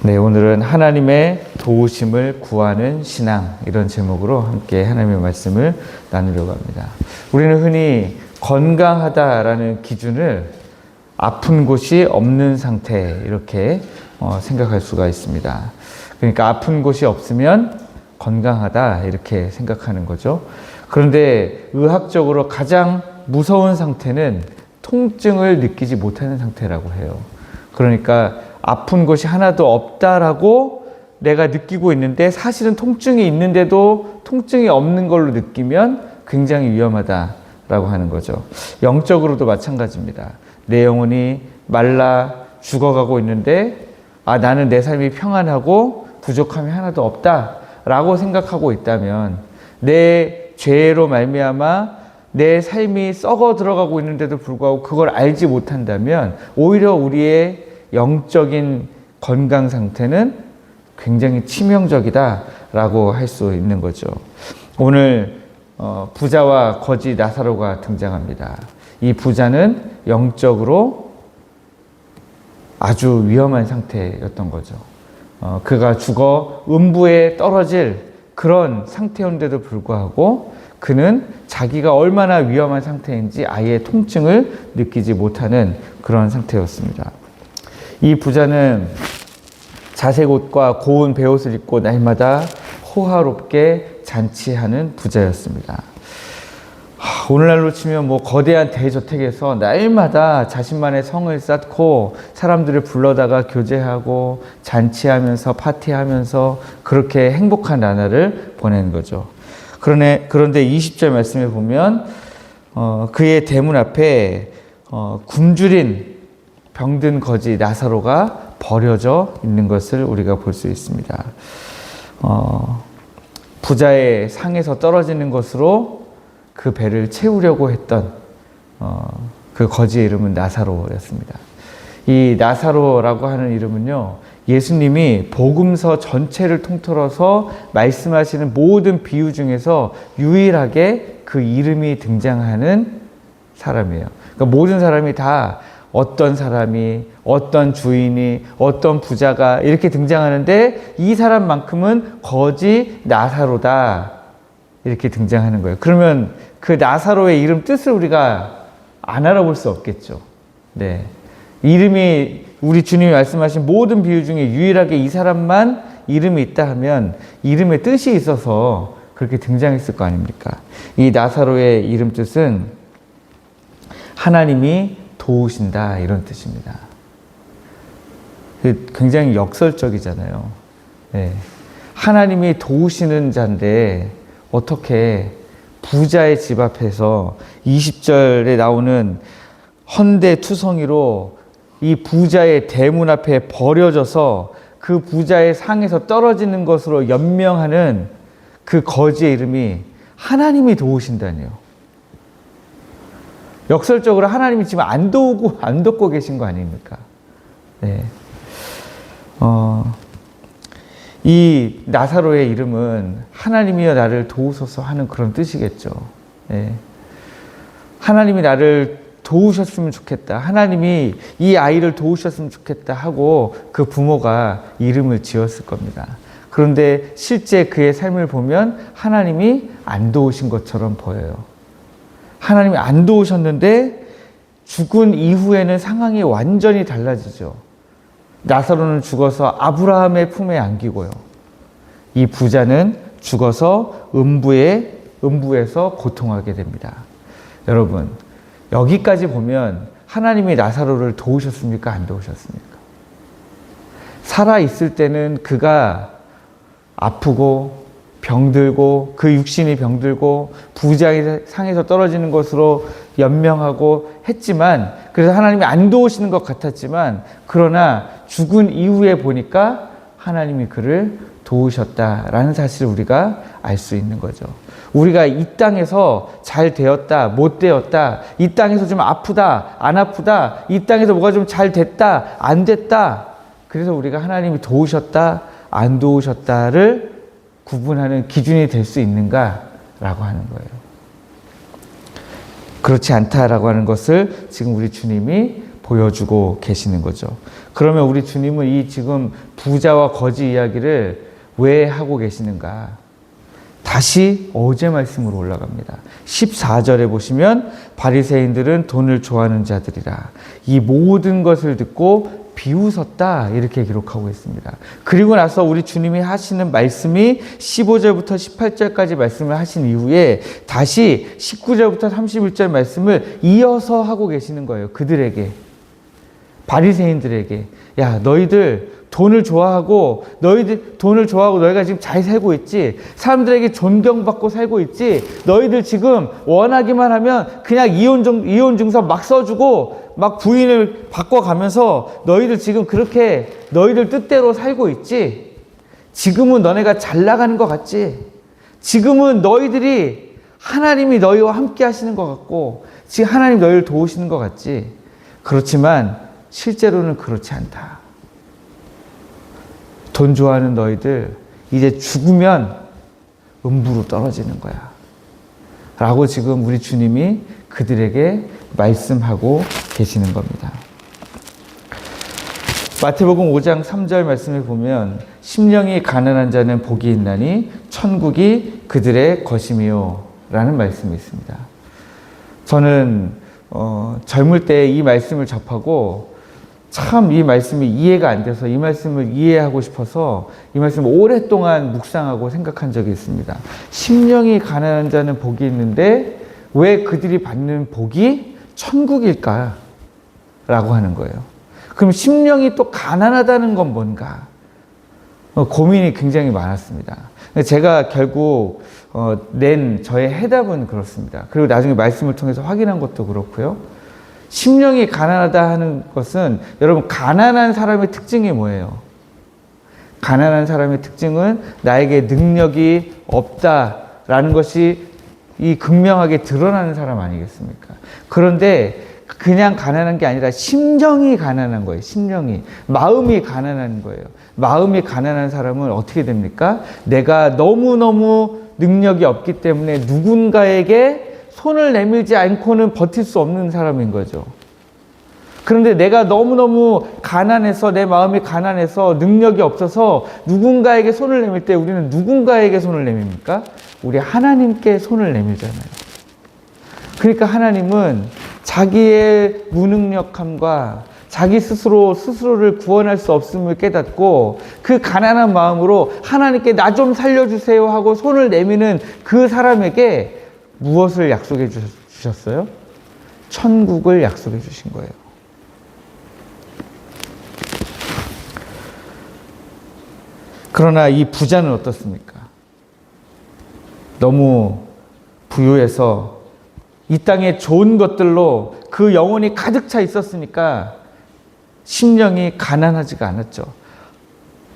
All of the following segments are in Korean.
네, 오늘은 하나님의 도우심을 구하는 신앙, 이런 제목으로 함께 하나님의 말씀을 나누려고 합니다. 우리는 흔히 건강하다라는 기준을 아픈 곳이 없는 상태, 이렇게 생각할 수가 있습니다. 그러니까 아픈 곳이 없으면 건강하다, 이렇게 생각하는 거죠. 그런데 의학적으로 가장 무서운 상태는 통증을 느끼지 못하는 상태라고 해요. 그러니까 아픈 곳이 하나도 없다라고 내가 느끼고 있는데 사실은 통증이 있는데도 통증이 없는 걸로 느끼면 굉장히 위험하다라고 하는 거죠. 영적으로도 마찬가지입니다. 내 영혼이 말라 죽어가고 있는데 나는 내 삶이 평안하고 부족함이 하나도 없다라고 생각하고 있다면 내 죄로 말미암아 내 삶이 썩어 들어가고 있는데도 불구하고 그걸 알지 못한다면 오히려 우리의 영적인 건강 상태는 굉장히 치명적이다라고 할 수 있는 거죠. 오늘 부자와 거지 나사로가 등장합니다. 이 부자는 영적으로 아주 위험한 상태였던 거죠. 그가 죽어 음부에 떨어질 그런 상태였는데도 불구하고 그는 자기가 얼마나 위험한 상태인지 아예 통증을 느끼지 못하는 그런 상태였습니다. 이 부자는 자색 옷과 고운 베옷을 입고 날마다 호화롭게 잔치하는 부자였습니다. 오늘날로 치면 거대한 대저택에서 날마다 자신만의 성을 쌓고 사람들을 불러다가 교제하고 잔치하면서 파티하면서 그렇게 행복한 나날을 보내는 거죠. 그런데 20절 말씀에 보면 그의 대문 앞에 굶주린 병든 거지 나사로가 버려져 있는 것을 우리가 볼 수 있습니다. 부자의 상에서 떨어지는 것으로 그 배를 채우려고 했던 그 거지의 이름은 나사로였습니다. 이 나사로라고 하는 이름은요, 예수님이 복음서 전체를 통틀어서 말씀하시는 모든 비유 중에서 유일하게 그 이름이 등장하는 사람이에요. 그러니까 모든 사람이 다 어떤 사람이, 어떤 주인이, 어떤 부자가 이렇게 등장하는데 이 사람만큼은 거지 나사로다, 이렇게 등장하는 거예요. 그러면 그 나사로의 이름 뜻을 우리가 안 알아볼 수 없겠죠. 네. 이름이 우리 주님이 말씀하신 모든 비유 중에 유일하게 이 사람만 이름이 있다 하면 이름의 뜻이 있어서 그렇게 등장했을 거 아닙니까? 이 나사로의 이름 뜻은 하나님이 도우신다, 이런 뜻입니다. 굉장히 역설적이잖아요. 네. 하나님이 도우시는 자인데 어떻게 부자의 집 앞에서 20절에 나오는 헌대투성이로 이 부자의 대문 앞에 버려져서 그 부자의 상에서 떨어지는 것으로 연명하는 그 거지의 이름이 하나님이 도우신다니요. 역설적으로 하나님이 지금 안 돕고 계신 거 아닙니까? 네. 이 나사로의 이름은 하나님이여 나를 도우소서 하는 그런 뜻이겠죠. 네. 하나님이 나를 도우셨으면 좋겠다, 하나님이 이 아이를 도우셨으면 좋겠다 하고 그 부모가 이름을 지었을 겁니다. 그런데 실제 그의 삶을 보면 하나님이 안 도우신 것처럼 보여요. 하나님이 안 도우셨는데 죽은 이후에는 상황이 완전히 달라지죠. 나사로는 죽어서 아브라함의 품에 안기고요. 이 부자는 죽어서 음부에서 고통하게 됩니다. 여러분, 여기까지 보면 하나님이 나사로를 도우셨습니까? 안 도우셨습니까? 살아있을 때는 그가 아프고 병들고 그 육신이 병들고 부자의 상에서 떨어지는 것으로 연명하고 했지만, 그래서 하나님이 안 도우시는 것 같았지만, 그러나 죽은 이후에 보니까 하나님이 그를 도우셨다라는 사실을 우리가 알 수 있는 거죠. 우리가 이 땅에서 잘 되었다, 못 되었다, 이 땅에서 좀 아프다, 안 아프다, 이 땅에서 뭐가 좀 잘 됐다, 안 됐다, 그래서 우리가 하나님이 도우셨다, 안 도우셨다를 구분하는 기준이 될 수 있는가라고 하는 거예요. 그렇지 않다라고 하는 것을 지금 우리 주님이 보여주고 계시는 거죠. 그러면 우리 주님은 이 지금 부자와 거지 이야기를 왜 하고 계시는가? 다시 어제 말씀으로 올라갑니다. 14절에 보시면 바리새인들은 돈을 좋아하는 자들이라 이 모든 것을 듣고 비웃었다 이렇게 기록하고 있습니다. 그리고 나서 우리 주님이 하시는 말씀이 15절부터 18절까지 말씀을 하신 이후에 다시 19절부터 31절 말씀을 이어서 하고 계시는 거예요. 그들에게, 바리새인들에게, 야 너희들 돈을 좋아하고 너희가 지금 잘 살고 있지, 사람들에게 존경받고 살고 있지, 너희들 지금 원하기만 하면 그냥 이혼 증서 막 써주고 막 부인을 바꿔가면서 너희들 지금 그렇게 너희들 뜻대로 살고 있지. 지금은 너네가 잘 나가는 것 같지. 지금은 너희들이 하나님이 너희와 함께 하시는 것 같고 지금 하나님 너희를 도우시는 것 같지. 그렇지만 실제로는 그렇지 않다. 돈 좋아하는 너희들 이제 죽으면 음부로 떨어지는 거야 라고 지금 우리 주님이 그들에게 말씀하고 계시는 겁니다. 마태복음 5장 3절 말씀을 보면 심령이 가난한 자는 복이 있나니 천국이 그들의 것이미요 라는 말씀이 있습니다. 저는 젊을 때 이 말씀을 접하고 참 이 말씀이 이해가 안 돼서 이 말씀을 이해하고 싶어서 이 말씀을 오랫동안 묵상하고 생각한 적이 있습니다. 심령이 가난한 자는 복이 있는데 왜 그들이 받는 복이 천국일까? 라고 하는 거예요. 그럼 심령이 또 가난하다는 건 뭔가? 고민이 굉장히 많았습니다. 제가 결국 낸 저의 해답은 그렇습니다. 그리고 나중에 말씀을 통해서 확인한 것도 그렇고요. 심령이 가난하다 하는 것은 여러분 가난한 사람의 특징이 뭐예요? 가난한 사람의 특징은 나에게 능력이 없다라는 것이 이 극명하게 드러나는 사람 아니겠습니까? 그런데 그냥 가난한 게 아니라 심령이 가난한 거예요. 심령이. 마음이 가난한 거예요. 마음이 가난한 사람은 어떻게 됩니까? 내가 너무너무 능력이 없기 때문에 누군가에게 손을 내밀지 않고는 버틸 수 없는 사람인 거죠. 그런데 내가 너무너무 가난해서 내 마음이 가난해서 능력이 없어서 누군가에게 손을 내밀 때 우리는 누군가에게 손을 내밉니까? 우리 하나님께 손을 내밀잖아요. 그러니까 하나님은 자기의 무능력함과 자기 스스로를 구원할 수 없음을 깨닫고 그 가난한 마음으로 하나님께 나 좀 살려주세요 하고 손을 내미는 그 사람에게 무엇을 약속해 주셨어요? 천국을 약속해 주신 거예요. 그러나 이 부자는 어떻습니까? 너무 부유해서 이 땅의 좋은 것들로 그 영혼이 가득 차 있었으니까 심령이 가난하지가 않았죠.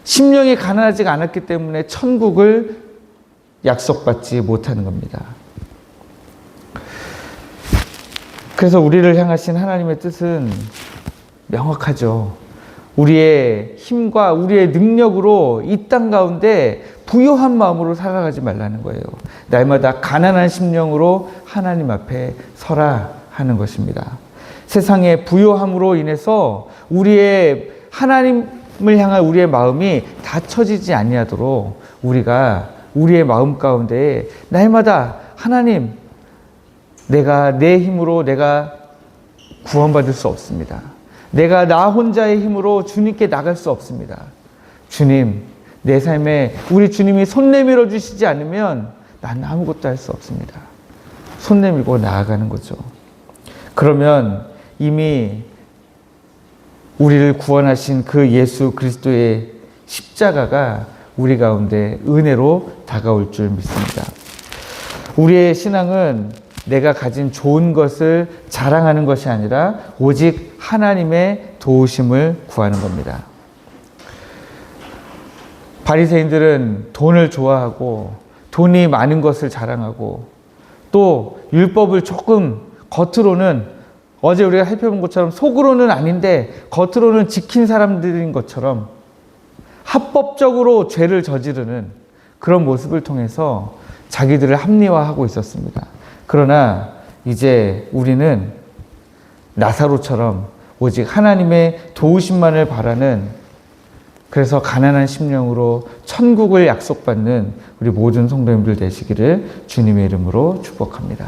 심령이 가난하지가 않았기 때문에 천국을 약속받지 못하는 겁니다. 그래서 우리를 향하신 하나님의 뜻은 명확하죠. 우리의 힘과 우리의 능력으로 이 땅 가운데 부요한 마음으로 살아가지 말라는 거예요. 날마다 가난한 심령으로 하나님 앞에 서라 하는 것입니다. 세상의 부요함으로 인해서 우리의 하나님을 향한 우리의 마음이 닫혀지지 아니하도록 우리가 우리의 마음 가운데 날마다 하나님, 내가 내 힘으로 내가 구원받을 수 없습니다. 내가 나 혼자의 힘으로 주님께 나갈 수 없습니다. 주님, 내 삶에 우리 주님이 손 내밀어 주시지 않으면 난 아무것도 할 수 없습니다. 손 내밀고 나아가는 거죠. 그러면 이미 우리를 구원하신 그 예수 그리스도의 십자가가 우리 가운데 은혜로 다가올 줄 믿습니다. 우리의 신앙은 내가 가진 좋은 것을 자랑하는 것이 아니라 오직 하나님의 도우심을 구하는 겁니다. 바리새인들은 돈을 좋아하고 돈이 많은 것을 자랑하고 또 율법을 조금 겉으로는 어제 우리가 살펴본 것처럼 속으로는 아닌데 겉으로는 지킨 사람들인 것처럼 합법적으로 죄를 저지르는 그런 모습을 통해서 자기들을 합리화하고 있었습니다. 그러나 이제 우리는 나사로처럼 오직 하나님의 도우심만을 바라는, 그래서 가난한 심령으로 천국을 약속받는 우리 모든 성도님들 되시기를 주님의 이름으로 축복합니다.